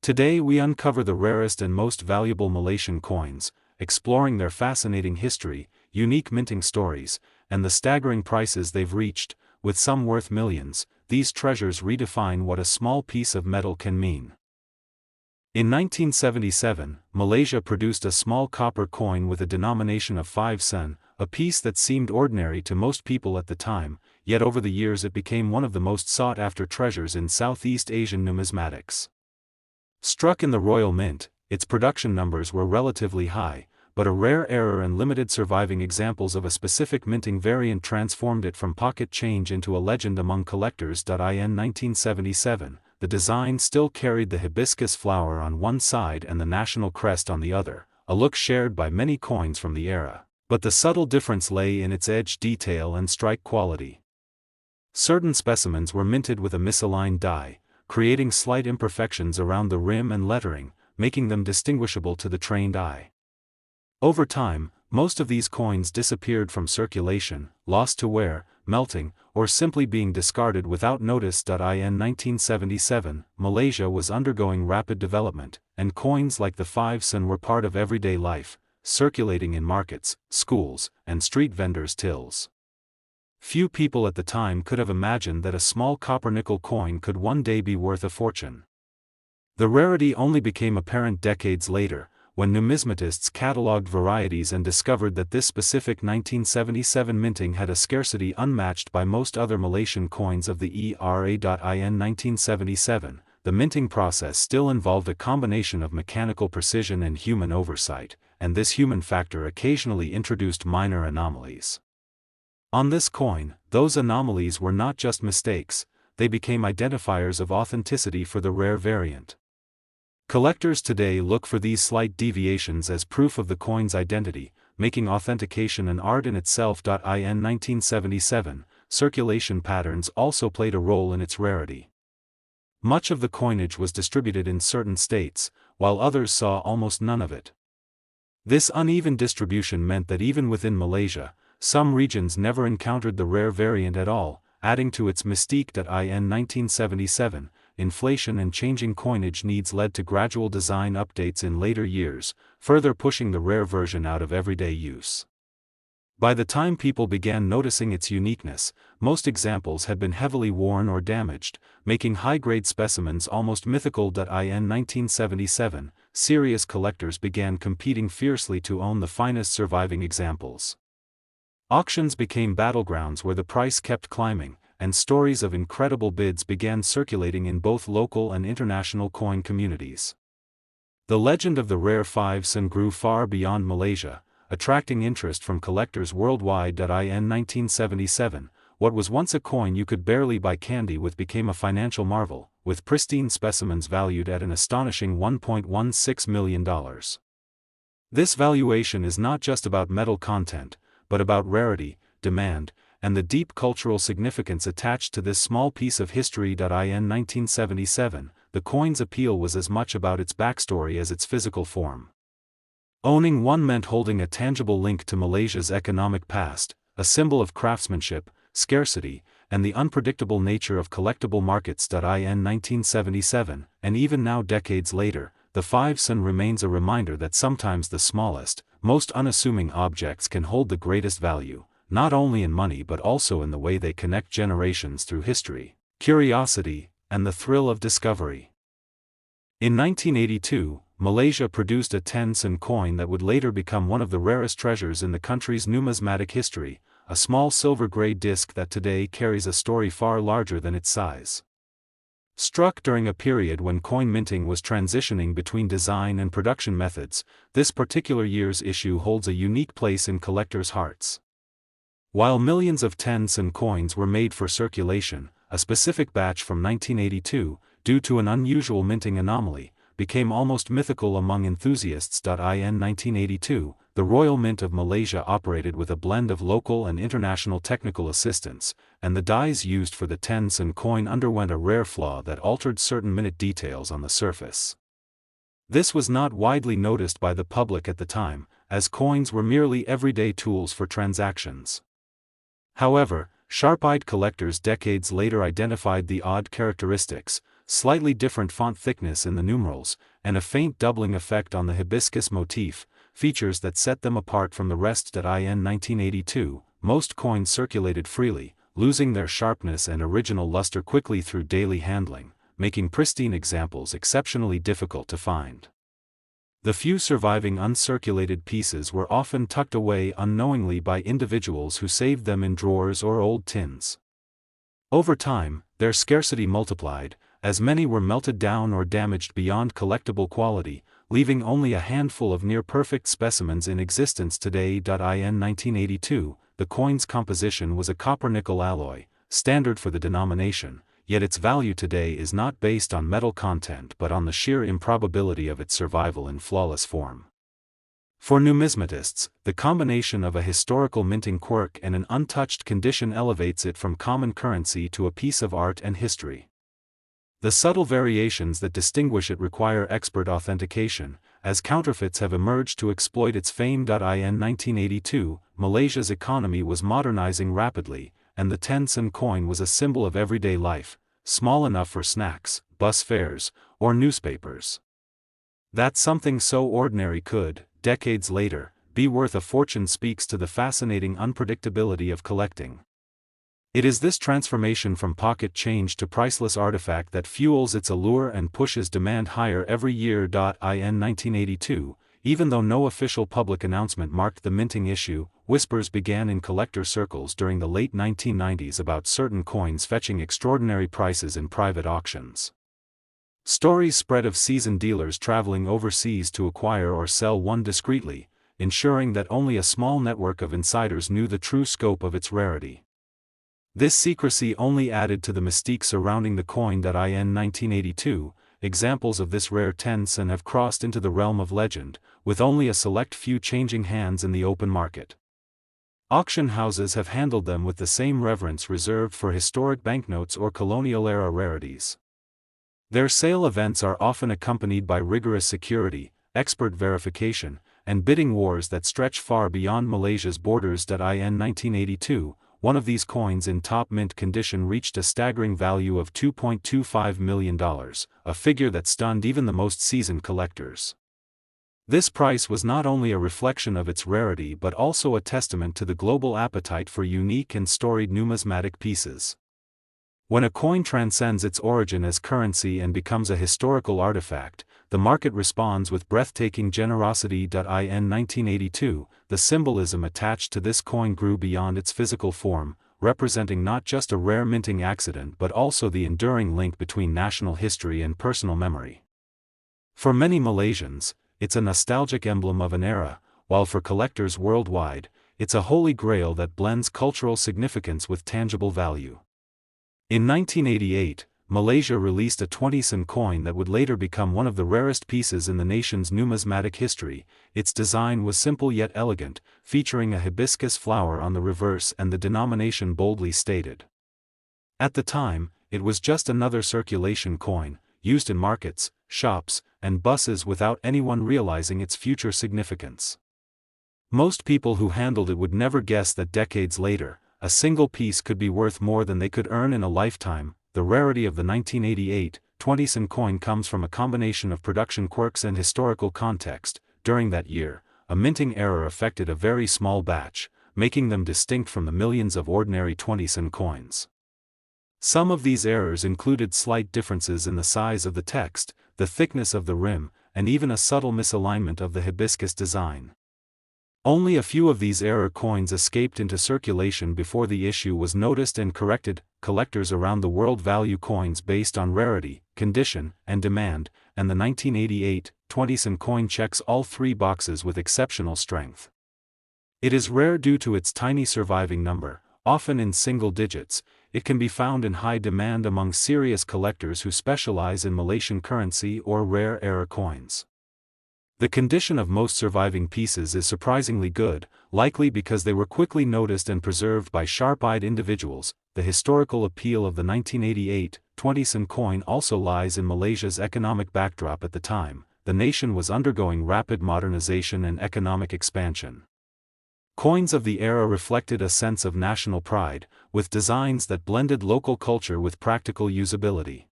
Today we uncover the rarest and most valuable Malaysian coins, exploring their fascinating history, unique minting stories, and the staggering prices they've reached. With some worth millions, these treasures redefine what a small piece of metal can mean. In 1977, Malaysia produced a small copper coin with a denomination of 5 sen, a piece that seemed ordinary to most people at the time, yet over the years it became one of the most sought-after treasures in Southeast Asian numismatics. Struck in the Royal Mint, its production numbers were relatively high, but a rare error and limited surviving examples of a specific minting variant transformed it from pocket change into a legend among collectors. In 1977, the design still carried the hibiscus flower on one side and the national crest on the other, a look shared by many coins from the era, but the subtle difference lay in its edge detail and strike quality. Certain specimens were minted with a misaligned die, creating slight imperfections around the rim and lettering, making them distinguishable to the trained eye. Over time, most of these coins disappeared from circulation, lost to wear, melting, or simply being discarded without notice. In 1977, Malaysia was undergoing rapid development, and coins like the 5 sen were part of everyday life, circulating in markets, schools, and street vendors' tills. Few people at the time could have imagined that a small copper-nickel coin could one day be worth a fortune. The rarity only became apparent decades later, when numismatists catalogued varieties and discovered that this specific 1977 minting had a scarcity unmatched by most other Malaysian coins of the era. In 1977, the minting process still involved a combination of mechanical precision and human oversight, and this human factor occasionally introduced minor anomalies. On this coin, those anomalies were not just mistakes, they became identifiers of authenticity for the rare variant. Collectors today look for these slight deviations as proof of the coin's identity, making authentication an art in itself. In 1977, circulation patterns also played a role in its rarity. Much of the coinage was distributed in certain states, while others saw almost none of it. This uneven distribution meant that even within Malaysia, some regions never encountered the rare variant at all, adding to its mystique. In 1977, inflation and changing coinage needs led to gradual design updates in later years, further pushing the rare version out of everyday use. By the time people began noticing its uniqueness, most examples had been heavily worn or damaged, making high-grade specimens almost mythical. In 1977, serious collectors began competing fiercely to own the finest surviving examples. Auctions became battlegrounds where the price kept climbing, and stories of incredible bids began circulating in both local and international coin communities. The legend of the rare 5 sen grew far beyond Malaysia, attracting interest from collectors worldwide. In 1977, what was once a coin you could barely buy candy with became a financial marvel, with pristine specimens valued at an astonishing $1.16 million. This valuation is not just about metal content, but about rarity, demand, and the deep cultural significance attached to this small piece of history. In 1977, the coin's appeal was as much about its backstory as its physical form. Owning one meant holding a tangible link to Malaysia's economic past, a symbol of craftsmanship, scarcity, and the unpredictable nature of collectible markets. In 1977, and even now decades later, the 5 sen remains a reminder that sometimes the smallest, most unassuming objects can hold the greatest value, not only in money but also in the way they connect generations through history, curiosity, and the thrill of discovery. In 1982, Malaysia produced a 10 sen coin that would later become one of the rarest treasures in the country's numismatic history, a small silver-gray disc that today carries a story far larger than its size. Struck during a period when coin minting was transitioning between design and production methods, this particular year's issue holds a unique place in collectors' hearts. While millions of 10 sen coins were made for circulation, a specific batch from 1982, due to an unusual minting anomaly, became almost mythical among enthusiasts. In 1982, the Royal Mint of Malaysia operated with a blend of local and international technical assistance, and the dies used for the 10 sen coin underwent a rare flaw that altered certain minute details on the surface. This was not widely noticed by the public at the time, as coins were merely everyday tools for transactions. However, sharp-eyed collectors decades later identified the odd characteristics, slightly different font thickness in the numerals, and a faint doubling effect on the hibiscus motif, features that set them apart from the rest. In 1982, most coins circulated freely, losing their sharpness and original luster quickly through daily handling, making pristine examples exceptionally difficult to find. The few surviving uncirculated pieces were often tucked away unknowingly by individuals who saved them in drawers or old tins. Over time, their scarcity multiplied, as many were melted down or damaged beyond collectible quality, leaving only a handful of near-perfect specimens in existence today. In 1982, the coin's composition was a copper-nickel alloy, standard for the denomination, yet its value today is not based on metal content but on the sheer improbability of its survival in flawless form. For numismatists, the combination of a historical minting quirk and an untouched condition elevates it from common currency to a piece of art and history. The subtle variations that distinguish it require expert authentication, as counterfeits have emerged to exploit its fame. In 1982, Malaysia's economy was modernizing rapidly, and the 10-sen coin was a symbol of everyday life, small enough for snacks, bus fares, or newspapers. That something so ordinary could, decades later, be worth a fortune speaks to the fascinating unpredictability of collecting. It is this transformation from pocket change to priceless artifact that fuels its allure and pushes demand higher every year. In 1982, even though no official public announcement marked the minting issue, whispers began in collector circles during the late 1990s about certain coins fetching extraordinary prices in private auctions. Stories spread of seasoned dealers traveling overseas to acquire or sell one discreetly, ensuring that only a small network of insiders knew the true scope of its rarity. This secrecy only added to the mystique surrounding the coin. In 1982, examples of this rare 10-sen have crossed into the realm of legend, with only a select few changing hands in the open market. Auction houses have handled them with the same reverence reserved for historic banknotes or colonial-era rarities. Their sale events are often accompanied by rigorous security, expert verification, and bidding wars that stretch far beyond Malaysia's borders. In 1982, one of these coins in top mint condition reached a staggering value of $2.25 million, a figure that stunned even the most seasoned collectors. This price was not only a reflection of its rarity but also a testament to the global appetite for unique and storied numismatic pieces. When a coin transcends its origin as currency and becomes a historical artifact, the market responds with breathtaking generosity. In 1982, the symbolism attached to this coin grew beyond its physical form, representing not just a rare minting accident but also the enduring link between national history and personal memory. For many Malaysians, it's a nostalgic emblem of an era, while for collectors worldwide, it's a holy grail that blends cultural significance with tangible value. In 1988, Malaysia released a 20-sen coin that would later become one of the rarest pieces in the nation's numismatic history. Its design was simple yet elegant, featuring a hibiscus flower on the reverse and the denomination boldly stated. At the time, it was just another circulation coin, used in markets, shops, and buses without anyone realizing its future significance. Most people who handled it would never guess that decades later, a single piece could be worth more than they could earn in a lifetime. The rarity of the 1988 20-sen coin comes from a combination of production quirks and historical context. During that year, a minting error affected a very small batch, making them distinct from the millions of ordinary 20-sen coins. Some of these errors included slight differences in the size of the text, the thickness of the rim, and even a subtle misalignment of the hibiscus design. Only a few of these error coins escaped into circulation before the issue was noticed and corrected. Collectors around the world value coins based on rarity, condition, and demand, and the 1988 20-sen coin checks all three boxes with exceptional strength. It is rare due to its tiny surviving number, often in single digits. It can be found in high demand among serious collectors who specialize in Malaysian currency or rare error coins. The condition of most surviving pieces is surprisingly good, likely because they were quickly noticed and preserved by sharp-eyed individuals. The historical appeal of the 1988 20-sen coin also lies in Malaysia's economic backdrop at the time. The nation was undergoing rapid modernization and economic expansion. Coins of the era reflected a sense of national pride, with designs that blended local culture with practical usability.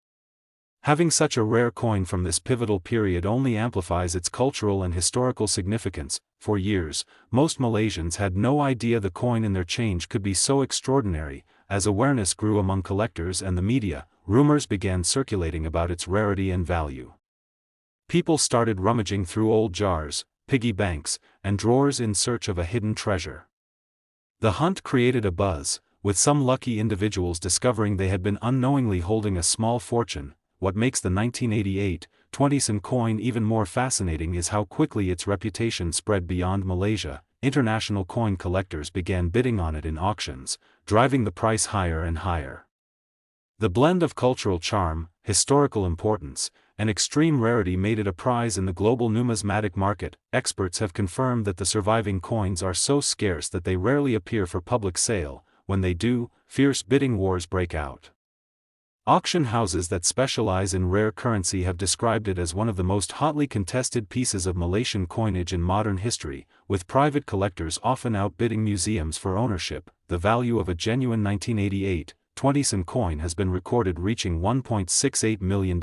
Having such a rare coin from this pivotal period only amplifies its cultural and historical significance. For years, most Malaysians had no idea the coin in their change could be so extraordinary. As awareness grew among collectors and the media, rumors began circulating about its rarity and value. People started rummaging through old jars, piggy banks, and drawers in search of a hidden treasure. The hunt created a buzz, with some lucky individuals discovering they had been unknowingly holding a small fortune. What makes the 1988 20-sen coin even more fascinating is how quickly its reputation spread beyond Malaysia. International coin collectors began bidding on it in auctions, driving the price higher and higher. The blend of cultural charm, historical importance, and extreme rarity made it a prize in the global numismatic market. Experts have confirmed that the surviving coins are so scarce that they rarely appear for public sale. When they do, fierce bidding wars break out. Auction houses that specialize in rare currency have described it as one of the most hotly contested pieces of Malaysian coinage in modern history, with private collectors often outbidding museums for ownership. The value of a genuine 1988 20-sen coin has been recorded reaching $1.68 million,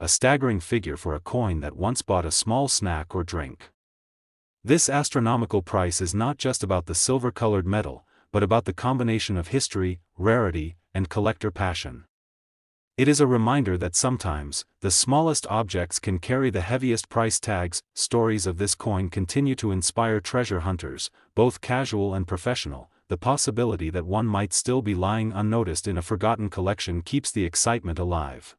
a staggering figure for a coin that once bought a small snack or drink. This astronomical price is not just about the silver-colored metal, but about the combination of history, rarity, and collector passion. It is a reminder that sometimes, the smallest objects can carry the heaviest price tags. Stories of this coin continue to inspire treasure hunters, both casual and professional. The possibility that one might still be lying unnoticed in a forgotten collection keeps the excitement alive.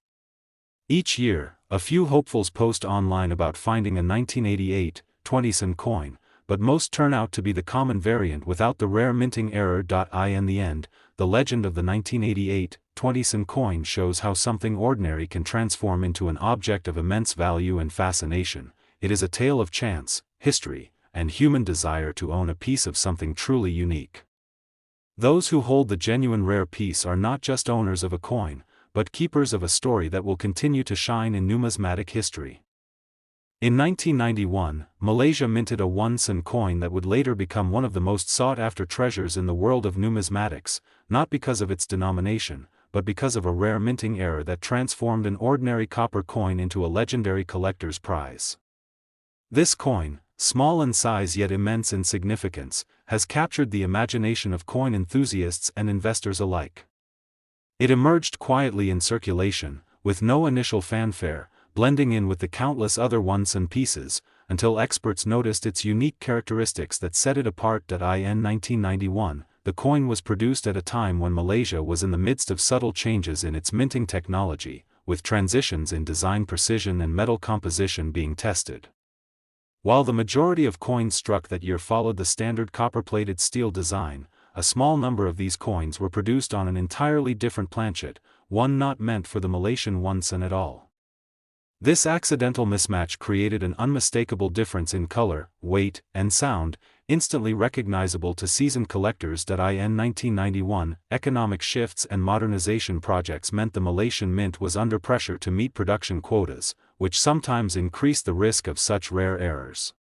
Each year, a few hopefuls post online about finding a 1988 20-sen coin, but most turn out to be the common variant without the rare minting error. In the end, the legend of the 1988 20-sen coin shows how something ordinary can transform into an object of immense value and fascination. It is a tale of chance, history, and human desire to own a piece of something truly unique. Those who hold the genuine rare piece are not just owners of a coin, but keepers of a story that will continue to shine in numismatic history. In 1991, Malaysia minted a 1-sen coin that would later become one of the most sought-after treasures in the world of numismatics, not because of its denomination, but because of a rare minting error that transformed an ordinary copper coin into a legendary collector's prize. This coin, small in size yet immense in significance, has captured the imagination of coin enthusiasts and investors alike. It emerged quietly in circulation, with no initial fanfare, blending in with the countless other 1-sen pieces, until experts noticed its unique characteristics that set it apart. In 1991, the coin was produced at a time when Malaysia was in the midst of subtle changes in its minting technology, with transitions in design precision and metal composition being tested. While the majority of coins struck that year followed the standard copper-plated steel design, a small number of these coins were produced on an entirely different planchet, one not meant for the Malaysian 1-sen at all. This accidental mismatch created an unmistakable difference in color, weight, and sound, instantly recognizable to seasoned collectors. In 1991, economic shifts and modernization projects meant the Malaysian mint was under pressure to meet production quotas, which sometimes increased the risk of such rare errors.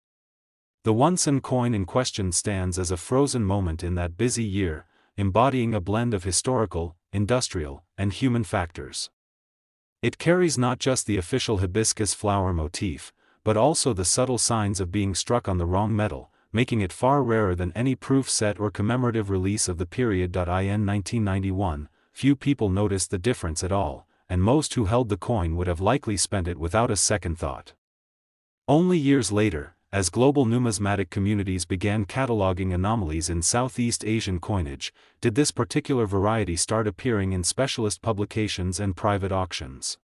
The 1-sen coin in question stands as a frozen moment in that busy year, embodying a blend of historical, industrial, and human factors. It carries not just the official hibiscus flower motif, but also the subtle signs of being struck on the wrong metal, making it far rarer than any proof set or commemorative release of the period. In 1991, few people noticed the difference at all, and most who held the coin would have likely spent it without a second thought. Only years later, as global numismatic communities began cataloging anomalies in Southeast Asian coinage, did this particular variety start appearing in specialist publications and private auctions.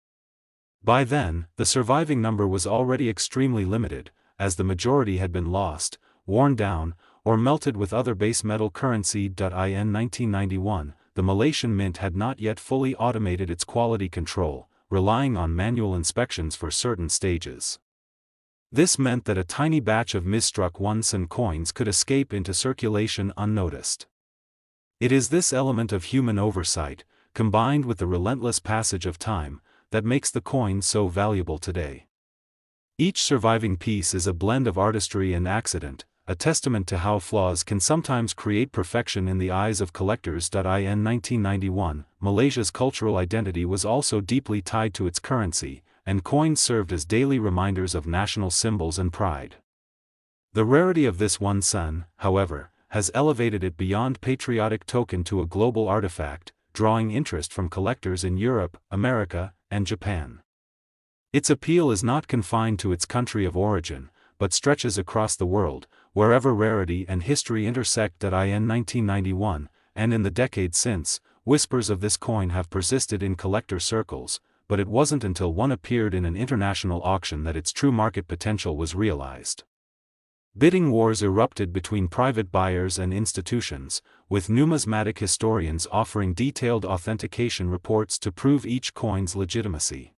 By then, the surviving number was already extremely limited, as the majority had been lost, worn down, or melted with other base metal currency. In 1991, the Malaysian mint had not yet fully automated its quality control, relying on manual inspections for certain stages. This meant that a tiny batch of misstruck 1-sen coins could escape into circulation unnoticed. It is this element of human oversight, combined with the relentless passage of time, that makes the coin so valuable today. Each surviving piece is a blend of artistry and accident, a testament to how flaws can sometimes create perfection in the eyes of collectors. In 1991, Malaysia's cultural identity was also deeply tied to its currency, and coins served as daily reminders of national symbols and pride. The rarity of this one sun, however, has elevated it beyond patriotic token to a global artifact, drawing interest from collectors in Europe, America, and Japan. Its appeal is not confined to its country of origin, but stretches across the world, wherever rarity and history intersect. In 1991, and in the decades since, whispers of this coin have persisted in collector circles, but it wasn't until one appeared in an international auction that its true market potential was realized. Bidding wars erupted between private buyers and institutions, with numismatic historians offering detailed authentication reports to prove each coin's legitimacy.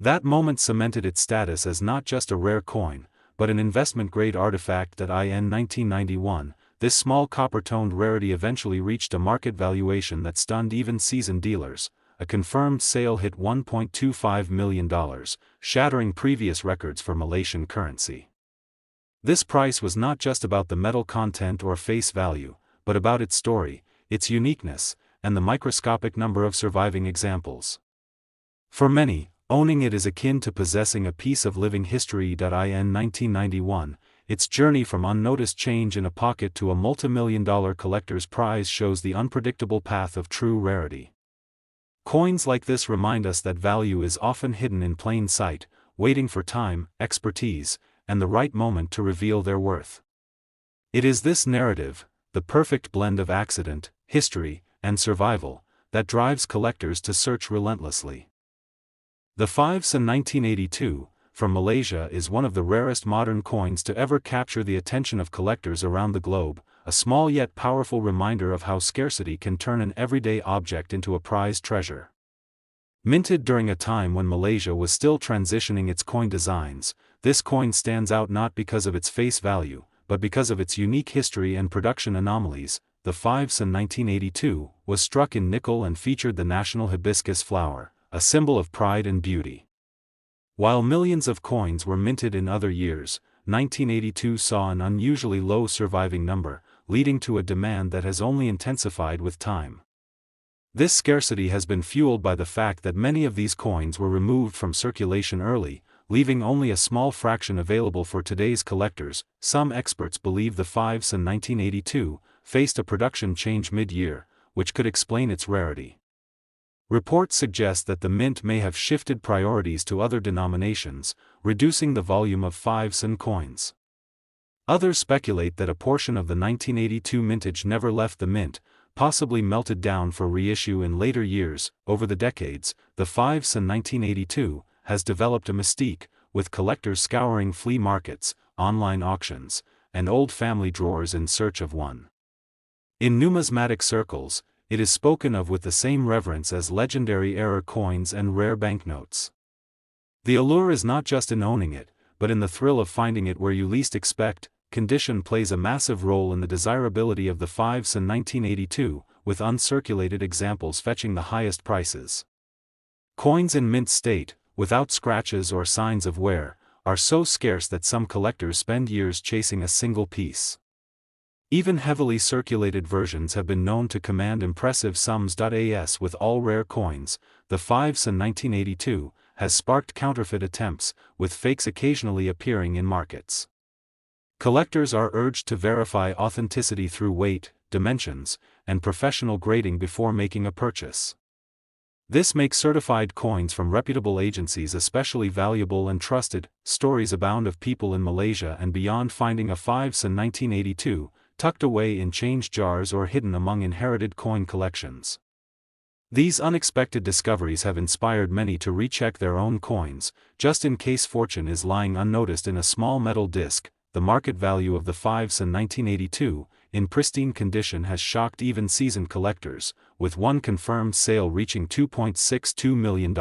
That moment cemented its status as not just a rare coin, but an investment-grade artifact. In 1991, this small copper-toned rarity eventually reached a market valuation that stunned even seasoned dealers. A confirmed sale hit $1.25 million, shattering previous records for Malaysian currency. This price was not just about the metal content or face value, but about its story, its uniqueness, and the microscopic number of surviving examples. For many, owning it is akin to possessing a piece of living history. In 1991, its journey from unnoticed change in a pocket to a multi-million-dollar collector's prize shows the unpredictable path of true rarity. Coins like this remind us that value is often hidden in plain sight, waiting for time, expertise, and the right moment to reveal their worth. It is this narrative, the perfect blend of accident, history, and survival, that drives collectors to search relentlessly. The 5 Sen 1982, from Malaysia, is one of the rarest modern coins to ever capture the attention of collectors around the globe, a small yet powerful reminder of how scarcity can turn an everyday object into a prized treasure. Minted during a time when Malaysia was still transitioning its coin designs, this coin stands out not because of its face value, but because of its unique history and production anomalies. The 5 Sen 1982 was struck in nickel and featured the national hibiscus flower, a symbol of pride and beauty. While millions of coins were minted in other years, 1982 saw an unusually low surviving number, leading to a demand that has only intensified with time. This scarcity has been fueled by the fact that many of these coins were removed from circulation early, leaving only a small fraction available for today's collectors. Some experts believe the 5 Sen 1982 faced a production change mid-year, which could explain its rarity. Reports suggest that the mint may have shifted priorities to other denominations, reducing the volume of 5 Sen coins. Others speculate that a portion of the 1982 mintage never left the mint, possibly melted down for reissue in later years. Over the decades, the 5 Sen 1982 has developed a mystique, with collectors scouring flea markets, online auctions, and old family drawers in search of one. In numismatic circles, it is spoken of with the same reverence as legendary error coins and rare banknotes. The allure is not just in owning it, but in the thrill of finding it where you least expect. Condition plays a massive role in the desirability of the 5 Sen 1982, with uncirculated examples fetching the highest prices. Coins in mint state, without scratches or signs of wear, are so scarce that some collectors spend years chasing a single piece. Even heavily circulated versions have been known to command impressive sums. As with all rare coins, the 5 Sen 1982 has sparked counterfeit attempts, with fakes occasionally appearing in markets. Collectors are urged to verify authenticity through weight, dimensions, and professional grading before making a purchase. This makes certified coins from reputable agencies especially valuable and trusted. Stories abound of people in Malaysia and beyond finding a 5 Sen 1982, tucked away in change jars or hidden among inherited coin collections. These unexpected discoveries have inspired many to recheck their own coins, just in case fortune is lying unnoticed in a small metal disc. The market value of the 5 Sen 1982, in pristine condition, has shocked even seasoned collectors, with one confirmed sale reaching $2.62 million.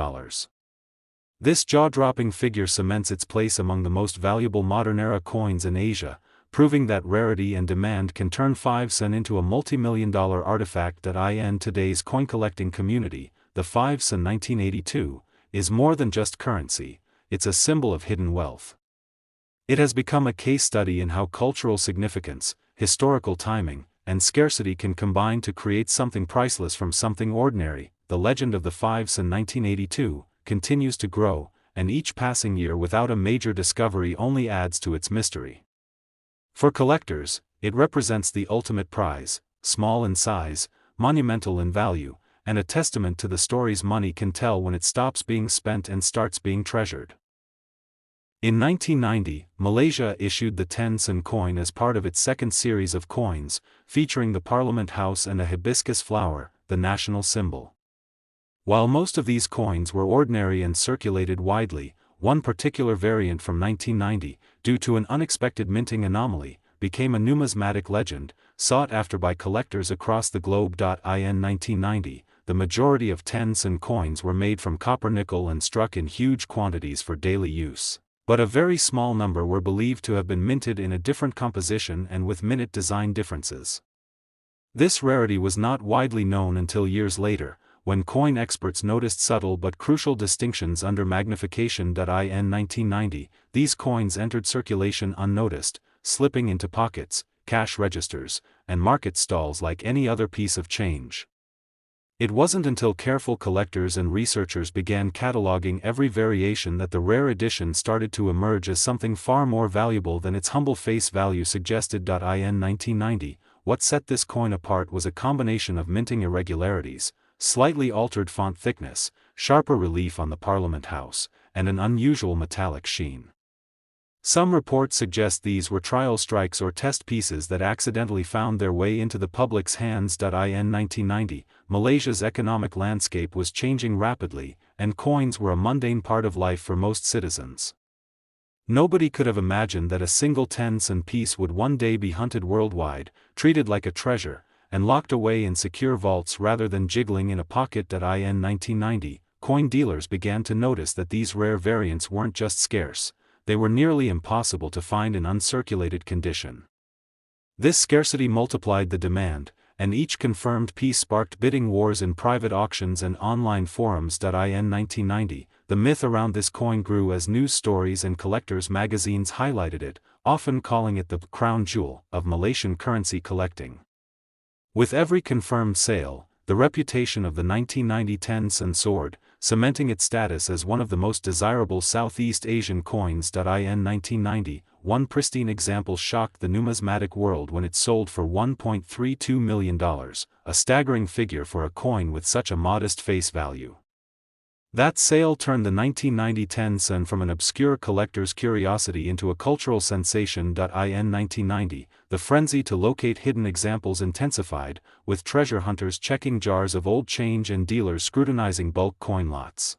This jaw-dropping figure cements its place among the most valuable modern-era coins in Asia, proving that rarity and demand can turn 5 Sen into a multi-million-dollar artifact. In today's coin-collecting community, the 5 Sen 1982 is more than just currency, it's a symbol of hidden wealth. It has become a case study in how cultural significance, historical timing, and scarcity can combine to create something priceless from something ordinary. The legend of the fives in 1982 continues to grow, and each passing year without a major discovery only adds to its mystery. For collectors, it represents the ultimate prize, small in size, monumental in value, and a testament to the stories money can tell when it stops being spent and starts being treasured. In 1990, Malaysia issued the 10 sen coin as part of its second series of coins, featuring the Parliament House and a hibiscus flower, the national symbol. While most of these coins were ordinary and circulated widely, one particular variant from 1990, due to an unexpected minting anomaly, became a numismatic legend, sought after by collectors across the globe. In 1990, the majority of 10 sen coins were made from copper nickel and struck in huge quantities for daily use, but a very small number were believed to have been minted in a different composition and with minute design differences. This rarity was not widely known until years later, when coin experts noticed subtle but crucial distinctions under magnification. In 1990, these coins entered circulation unnoticed, slipping into pockets, cash registers, and market stalls like any other piece of change. It wasn't until careful collectors and researchers began cataloging every variation that the rare edition started to emerge as something far more valuable than its humble face value suggested. In 1990, what set this coin apart was a combination of minting irregularities, slightly altered font thickness, sharper relief on the Parliament House, and an unusual metallic sheen. Some reports suggest these were trial strikes or test pieces that accidentally found their way into the public's hands. In 1990, Malaysia's economic landscape was changing rapidly, and coins were a mundane part of life for most citizens. Nobody could have imagined that a single 10 sen piece would one day be hunted worldwide, treated like a treasure, and locked away in secure vaults rather than jiggling in a pocket. In 1990, coin dealers began to notice that these rare variants weren't just scarce, they were nearly impossible to find in uncirculated condition. This scarcity multiplied the demand, and each confirmed piece sparked bidding wars in private auctions and online forums. In 1990, the myth around this coin grew as news stories and collectors' magazines highlighted it, often calling it the crown jewel of Malaysian currency collecting. With every confirmed sale, the reputation of the 1990 10 sen soared, cementing its status as one of the most desirable Southeast Asian coins. In 1990, one pristine example shocked the numismatic world when it sold for $1.32 million, a staggering figure for a coin with such a modest face value. That sale turned the 1990 10 sen from an obscure collector's curiosity into a cultural sensation. In 1990, the frenzy to locate hidden examples intensified, with treasure hunters checking jars of old change and dealers scrutinizing bulk coin lots.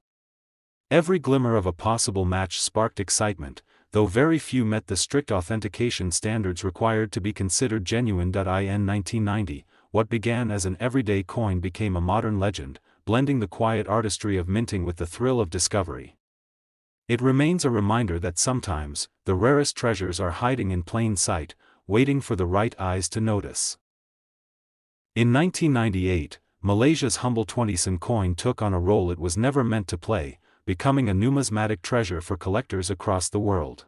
Every glimmer of a possible match sparked excitement, though very few met the strict authentication standards required to be considered genuine. In 1990, what began as an everyday coin became a modern legend, blending the quiet artistry of minting with the thrill of discovery. It remains a reminder that sometimes, the rarest treasures are hiding in plain sight, waiting for the right eyes to notice. In 1998, Malaysia's humble 20 sen coin took on a role it was never meant to play, becoming a numismatic treasure for collectors across the world.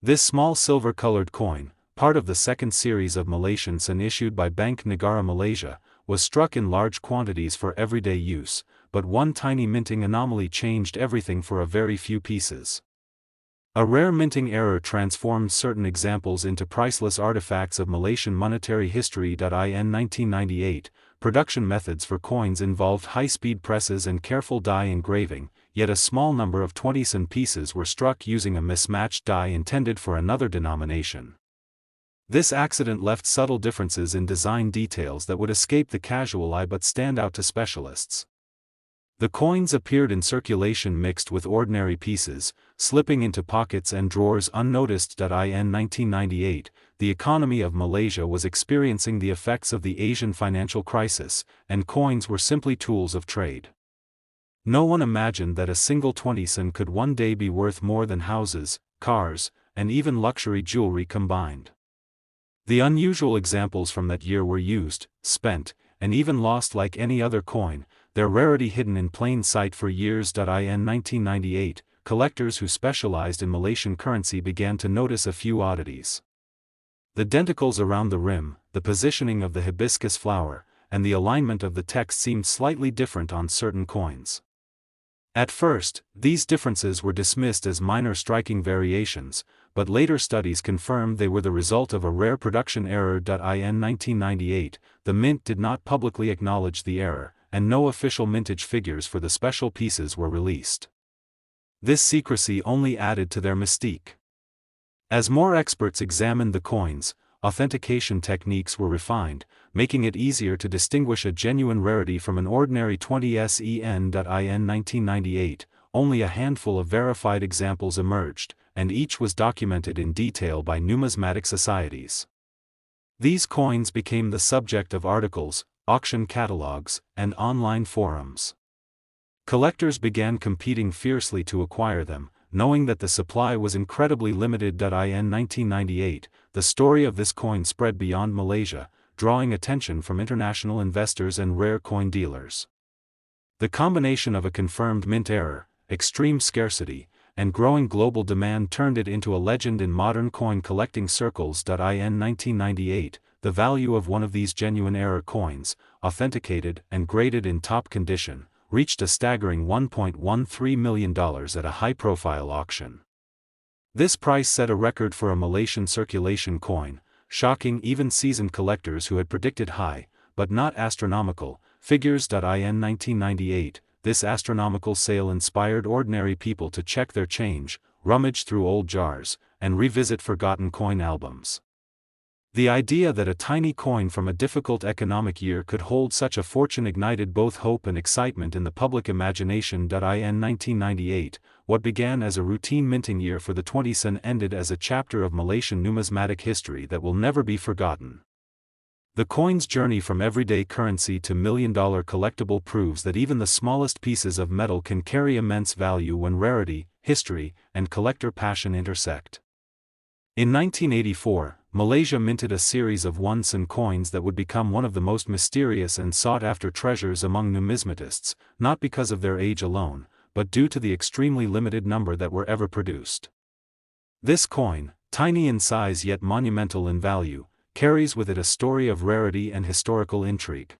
This small silver-colored coin, part of the second series of Malaysian sen issued by Bank Negara Malaysia, was struck in large quantities for everyday use, but one tiny minting anomaly changed everything for a very few pieces. A rare minting error transformed certain examples into priceless artifacts of Malaysian monetary history. In 1998, production methods for coins involved high-speed presses and careful die engraving, yet a small number of 20 sen pieces were struck using a mismatched die intended for another denomination. This accident left subtle differences in design details that would escape the casual eye but stand out to specialists. The coins appeared in circulation mixed with ordinary pieces, slipping into pockets and drawers unnoticed. In 1998, the economy of Malaysia was experiencing the effects of the Asian financial crisis, and coins were simply tools of trade. No one imagined that a single 20 sen could one day be worth more than houses, cars, and even luxury jewelry combined. The unusual examples from that year were used, spent, and even lost like any other coin, their rarity hidden in plain sight for years. In 1998, collectors who specialized in Malaysian currency began to notice a few oddities. The denticles around the rim, the positioning of the hibiscus flower, and the alignment of the text seemed slightly different on certain coins. At first, these differences were dismissed as minor striking variations, but later studies confirmed they were the result of a rare production error. In 1998, the mint did not publicly acknowledge the error, and no official mintage figures for the special pieces were released. This secrecy only added to their mystique. As more experts examined the coins, authentication techniques were refined, making it easier to distinguish a genuine rarity from an ordinary 20 SEN. In 1998, only a handful of verified examples emerged, and each was documented in detail by numismatic societies. These coins became the subject of articles, auction catalogs, and online forums. Collectors began competing fiercely to acquire them, knowing that the supply was incredibly limited. In 1998, the story of this coin spread beyond Malaysia, drawing attention from international investors and rare coin dealers. The combination of a confirmed mint error, extreme scarcity, and growing global demand turned it into a legend in modern coin collecting circles. In 1998, the value of one of these genuine error coins, authenticated and graded in top condition, reached a staggering $1.13 million at a high-profile auction. This price set a record for a Malaysian circulation coin, shocking even seasoned collectors who had predicted high, but not astronomical, figures. In 1998, this astronomical sale inspired ordinary people to check their change, rummage through old jars, and revisit forgotten coin albums. The idea that a tiny coin from a difficult economic year could hold such a fortune ignited both hope and excitement in the public imagination. In 1998, what began as a routine minting year for the 20 sen ended as a chapter of Malaysian numismatic history that will never be forgotten. The coin's journey from everyday currency to million-dollar collectible proves that even the smallest pieces of metal can carry immense value when rarity, history, and collector passion intersect. In 1984, Malaysia minted a series of 1 sen coins that would become one of the most mysterious and sought-after treasures among numismatists, not because of their age alone, but due to the extremely limited number that were ever produced. This coin, tiny in size yet monumental in value, carries with it a story of rarity and historical intrigue.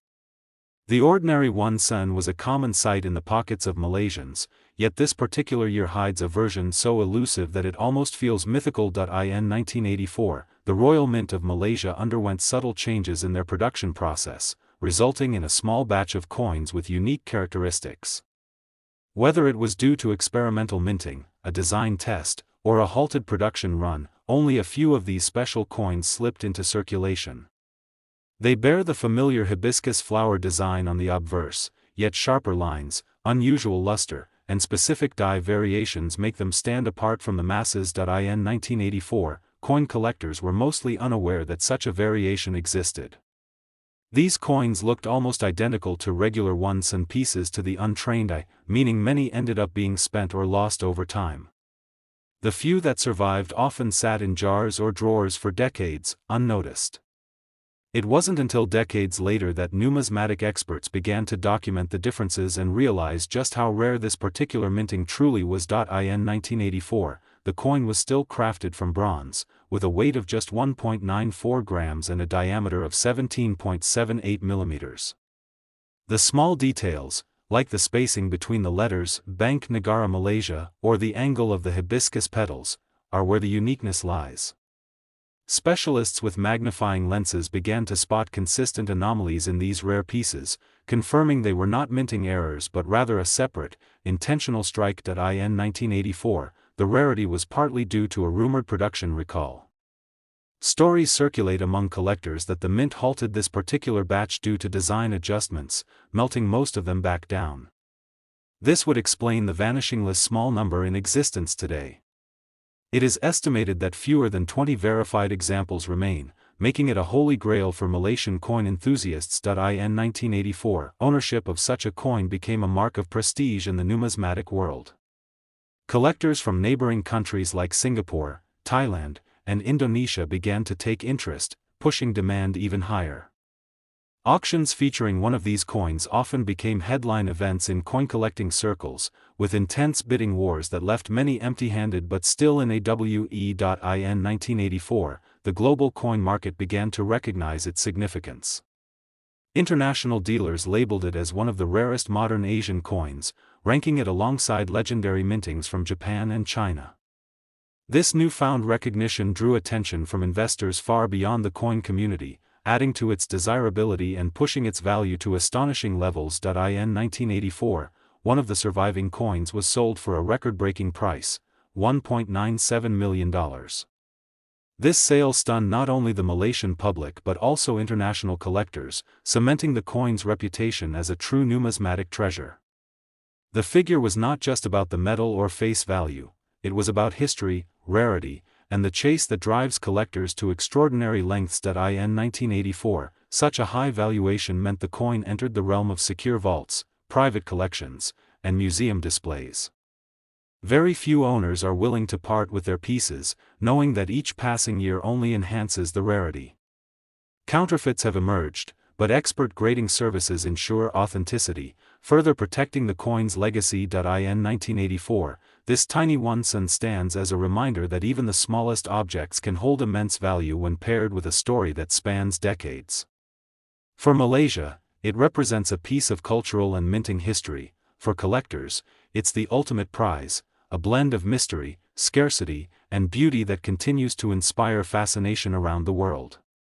The ordinary 1 sen was a common sight in the pockets of Malaysians, yet this particular year hides a version so elusive that it almost feels mythical. In 1984, the Royal Mint of Malaysia underwent subtle changes in their production process, resulting in a small batch of coins with unique characteristics. Whether it was due to experimental minting, a design test, or a halted production run, only a few of these special coins slipped into circulation. They bear the familiar hibiscus flower design on the obverse, yet sharper lines, unusual luster, and specific die variations make them stand apart from the masses. In 1984, coin collectors were mostly unaware that such a variation existed. These coins looked almost identical to regular 1 sen pieces to the untrained eye, meaning many ended up being spent or lost over time. The few that survived often sat in jars or drawers for decades, unnoticed. It wasn't until decades later that numismatic experts began to document the differences and realize just how rare this particular minting truly was. In 1984, the coin was still crafted from bronze, with a weight of just 1.94 grams and a diameter of 17.78 millimeters. The small details, like the spacing between the letters Bank Negara Malaysia or the angle of the hibiscus petals, are where the uniqueness lies. Specialists with magnifying lenses began to spot consistent anomalies in these rare pieces, confirming they were not minting errors but rather a separate, intentional strike. In 1984, the rarity was partly due to a rumored production recall. Stories circulate among collectors that the mint halted this particular batch due to design adjustments, melting most of them back down. This would explain the vanishingly small number in existence today. It is estimated that fewer than 20 verified examples remain, making it a holy grail for Malaysian coin enthusiasts. In 1984, ownership of such a coin became a mark of prestige in the numismatic world. Collectors from neighboring countries like Singapore, Thailand, and Indonesia began to take interest, pushing demand even higher. Auctions featuring one of these coins often became headline events in coin-collecting circles, with intense bidding wars that left many empty-handed. But still, in AWE.in 1984, the global coin market began to recognize its significance. International dealers labeled it as one of the rarest modern Asian coins, ranking it alongside legendary mintings from Japan and China. This newfound recognition drew attention from investors far beyond the coin community, adding to its desirability and pushing its value to astonishing levels. In 1984, one of the surviving coins was sold for a record-breaking price, $1.97 million. This sale stunned not only the Malaysian public but also international collectors, cementing the coin's reputation as a true numismatic treasure. The figure was not just about the metal or face value, it was about history, rarity, and the chase that drives collectors to extraordinary lengths. In 1984, such a high valuation meant the coin entered the realm of secure vaults, private collections, and museum displays. Very few owners are willing to part with their pieces, knowing that each passing year only enhances the rarity. Counterfeits have emerged, but expert grading services ensure authenticity, further protecting the coin's legacy. In 1984, this tiny one stands as a reminder that even the smallest objects can hold immense value when paired with a story that spans decades. For Malaysia, it represents a piece of cultural and minting history. For collectors, it's the ultimate prize, a blend of mystery, scarcity, and beauty that continues to inspire fascination around the world.